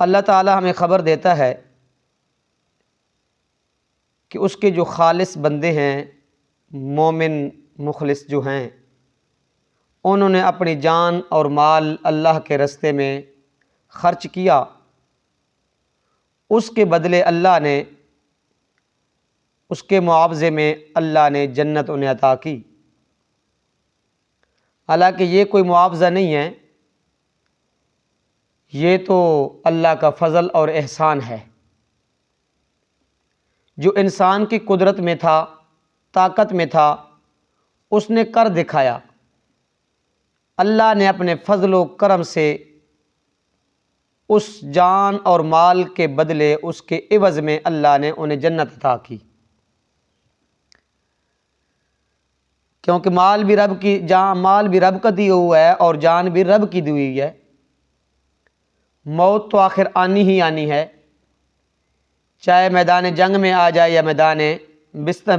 اللہ تعالی ہمیں خبر دیتا ہے کہ اس کے جو خالص بندے ہیں، مومن مخلص جو ہیں، انہوں نے اپنی جان اور مال اللہ کے راستے میں خرچ کیا، اس کے بدلے اللہ نے، اس کے معاوضے میں اللہ نے جنت انہیں عطا کی۔ حالانکہ یہ کوئی معاوضہ نہیں ہے، یہ تو اللہ کا فضل اور احسان ہے۔ جو انسان کی قدرت میں تھا، طاقت میں تھا، اس نے کر دکھایا۔ اللہ نے اپنے فضل و کرم سے اس جان اور مال کے بدلے، اس کے عوض میں اللہ نے انہیں جنت عطا کی۔ کیونکہ مال بھی رب کا دیا ہوا ہے اور جان بھی رب کی دی ہوئی ہے۔ موت تو آخر آنی ہی آنی ہے، چاہے میدان جنگ میں آ جائے یا میدان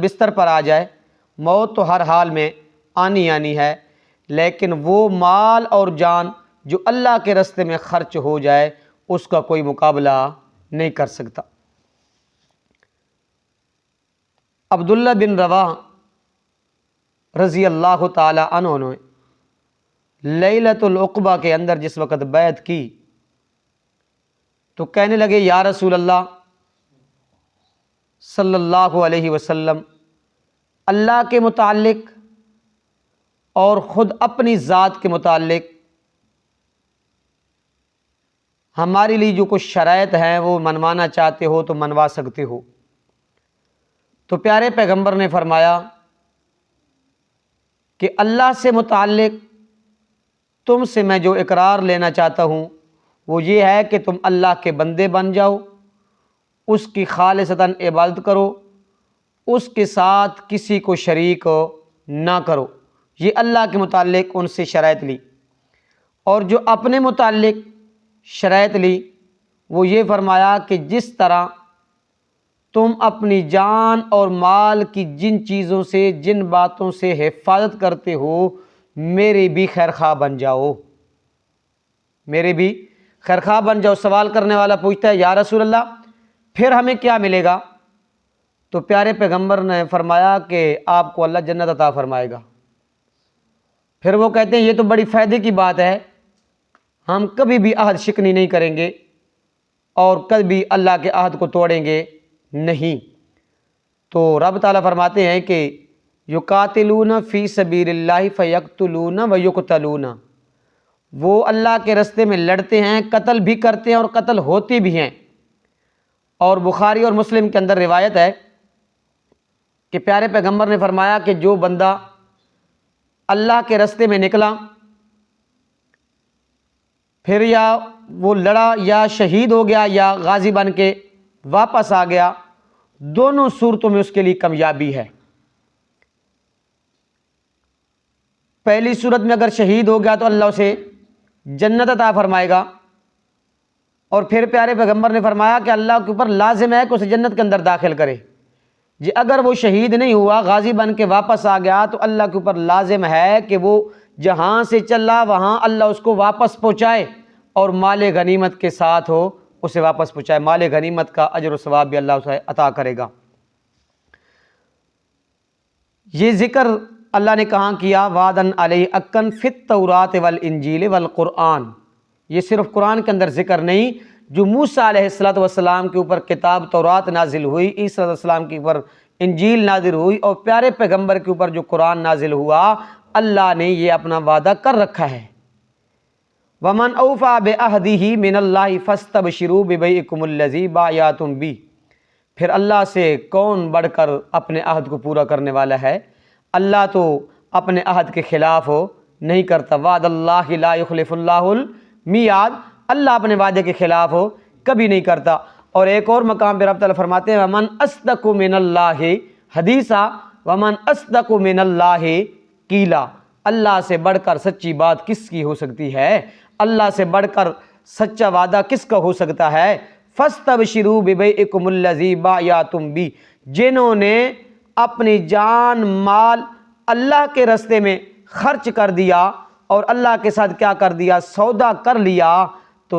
بستر پر آ جائے، موت تو ہر حال میں آنی آنی ہے۔ لیکن وہ مال اور جان جو اللہ کے راستے میں خرچ ہو جائے، اس کا کوئی مقابلہ نہیں کر سکتا۔ عبداللہ بن رواحہ رضی اللہ تعالی عنہ نے لیلۃ العقبہ کے اندر جس وقت بیعت کی تو کہنے لگے، یا رسول اللہ صلی اللہ علیہ وسلم، اللہ کے متعلق اور خود اپنی ذات کے متعلق ہمارے لیے جو کچھ شرائط ہیں وہ منوانا چاہتے ہو تو منوا سکتے ہو۔ تو پیارے پیغمبر نے فرمایا کہ اللہ سے متعلق تم سے میں جو اقرار لینا چاہتا ہوں وہ یہ ہے کہ تم اللہ کے بندے بن جاؤ، اس کی خالصتاً عبادت کرو، اس کے ساتھ کسی کو شریک نہ کرو۔ یہ اللہ کے متعلق ان سے شرائط لی۔ اور جو اپنے متعلق شرائط لی وہ یہ فرمایا کہ جس طرح تم اپنی جان اور مال کی جن چیزوں سے، جن باتوں سے حفاظت کرتے ہو، میرے بھی خیرخواہ بن جاؤ، میرے بھی خیرخواہ بن جاؤ۔ سوال کرنے والا پوچھتا ہے، یا رسول اللہ پھر ہمیں کیا ملے گا؟ تو پیارے پیغمبر نے فرمایا کہ آپ کو اللہ جنت عطا فرمائے گا۔ پھر وہ کہتے ہیں یہ تو بڑی فائدے کی بات ہے، ہم کبھی بھی عہد شکنی نہیں کریں گے اور کبھی اللہ کے عہد کو توڑیں گے نہیں۔ تو رب تعالیٰ فرماتے ہیں کہ یقاتلون فی سبیل اللہ فیقتلون ویقتلون، وہ اللہ کے راستے میں لڑتے ہیں، قتل بھی کرتے ہیں اور قتل ہوتے بھی ہیں۔ اور بخاری اور مسلم کے اندر روایت ہے کہ پیارے پیغمبر نے فرمایا کہ جو بندہ اللہ کے راستے میں نکلا، پھر یا وہ لڑا یا شہید ہو گیا یا غازی بن کے واپس آ گیا، دونوں صورتوں میں اس کے لیے کامیابی ہے۔ پہلی صورت میں اگر شہید ہو گیا تو اللہ اسے جنت عطا فرمائے گا، اور پھر پیارے پیغمبر نے فرمایا کہ اللہ کے اوپر لازم ہے کہ اسے جنت کے اندر داخل کرے۔ جی اگر وہ شہید نہیں ہوا، غازی بن کے واپس آ گیا، تو اللہ کے اوپر لازم ہے کہ وہ جہاں سے چلا وہاں اللہ اس کو واپس پہنچائے اور مال غنیمت کے ساتھ ہو اسے واپس پہنچائے، مال غنیمت کا اجر و ثواب بھی اللہ اسے عطا کرے گا۔ یہ ذکر اللہ نے کہاں کیا؟ وعدن علیہ حقا فی التوراۃ والانجیل والقرآن۔ یہ صرف قرآن کے اندر ذکر نہیں، جو موسیٰ علیہ السلام کے اوپر کتاب تورات نازل ہوئی، عیسیٰ علیہ السلام کے اوپر انجیل نازل ہوئی، اور پیارے پیغمبر کے اوپر جو قرآن نازل ہوا، اللہ نے یہ اپنا وعدہ کر رکھا ہے۔ وَمَنْ أَوْفَىٰ بِعَهْدِهِ مِنَ اللَّهِ فَاسْتَبْشِرُوا بِبَيْعِكُمُ الَّذِي بَایَعْتُم بِهِ۔ پھر اللہ سے کون بڑھ کر اپنے عہد کو پورا کرنے والا ہے؟ اللہ تو اپنے عہد کے خلاف نہیں کرتا۔ وعد اللہ لا یخلف اللہ المیعاد، اللہ اپنے وعدے کے خلاف کبھی نہیں کرتا۔ اور ایک اور مقام پہ رب تعالیٰ فرماتے ہیں وَمَنْ أَصْدَقُ مِنَ اللَّهِ حدیثا وَمَنْ أَصْدَقُ مِنَ اللَّهِ قِیلًا۔ اللہ سے بڑھ کر سچی بات کس کی ہو سکتی ہے؟ اللہ سے بڑھ کر سچا وعدہ کس کا ہو سکتا ہے؟ فَاسْتَبْشِرُوا بِبَيْعِكُمُ الَّذِي بَایَعْتُم بِهِ، جنہوں نے اپنی جان مال اللہ کے راستے میں خرچ کر دیا اور اللہ کے ساتھ کیا کر دیا؟ سودا کر لیا، تو